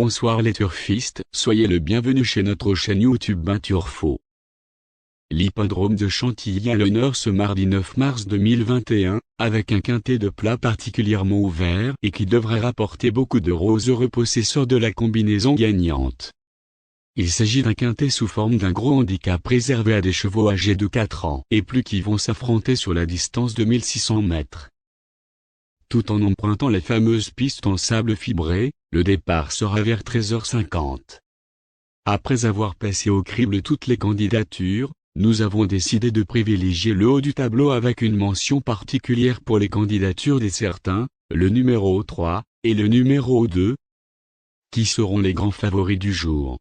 Bonsoir les turfistes, soyez le bienvenu chez notre chaîne YouTube Turfo. L'hippodrome de Chantilly a l'honneur ce mardi 9 mars 2021, avec un quintet de plat particulièrement ouvert et qui devrait rapporter beaucoup d'euros aux heureux possesseurs de la combinaison gagnante. Il s'agit d'un quintet sous forme d'un gros handicap réservé à des chevaux âgés de 4 ans et plus qui vont s'affronter sur la distance de 1600 mètres. Tout en empruntant les fameuses pistes en sable fibré, le départ sera vers 13h50. Après avoir passé au crible toutes les candidatures, nous avons décidé de privilégier le haut du tableau avec une mention particulière pour les candidatures des certains, le numéro 3, et le numéro 2, qui seront les grands favoris du jour.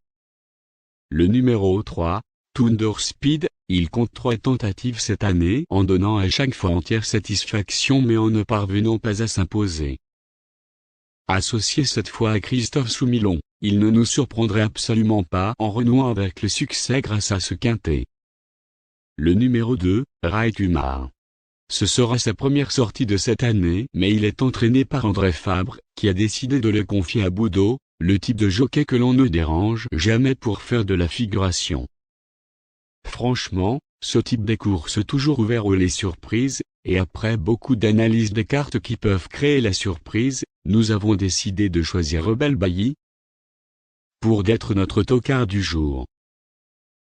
Le numéro 3, Thunder Speed, il compte 3 tentatives cette année en donnant à chaque fois entière satisfaction mais en ne parvenant pas à s'imposer. Associé cette fois à Christophe Soumillon, il ne nous surprendrait absolument pas en renouant avec le succès grâce à ce quintet. Le numéro 2, Right Humar. Ce sera sa première sortie de cette année mais il est entraîné par André Fabre, qui a décidé de le confier à Boudot, le type de jockey que l'on ne dérange jamais pour faire de la figuration. Franchement, ce type des courses toujours ouvert aux les surprises, et après beaucoup d'analyses des cartes qui peuvent créer la surprise, nous avons décidé de choisir Rebelle Bailly pour d'être notre tocard du jour.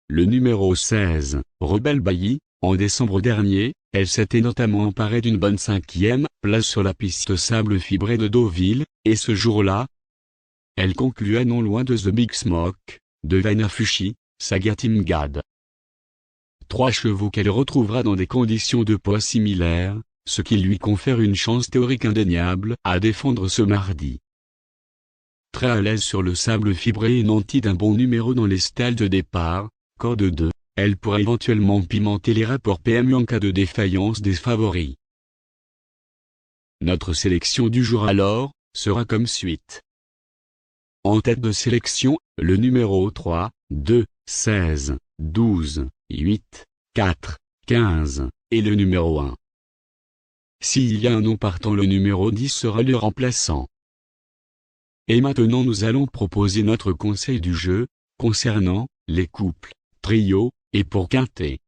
Le numéro 16, Rebelle Bailly, en décembre dernier, elle s'était notamment emparée d'une bonne 5e place sur la piste sable fibré de Deauville, et ce jour-là, elle concluait non loin de The Big Smoke, de Vanafushi, Sagatimgad. 3 chevaux qu'elle retrouvera dans des conditions de poids similaires, ce qui lui confère une chance théorique indéniable à défendre ce mardi. Très à l'aise sur le sable fibré et nantie d'un bon numéro dans les stalles de départ, corde 2, elle pourra éventuellement pimenter les rapports PMU en cas de défaillance des favoris. Notre sélection du jour alors, sera comme suite. En tête de sélection, le numéro 3, 2, 16, 12, 8, 4, 15, et le numéro 1. S'il y a un nom partant, le numéro 10 sera le remplaçant. Et maintenant nous allons proposer notre conseil du jeu, concernant les couples, trios, et pour quintet.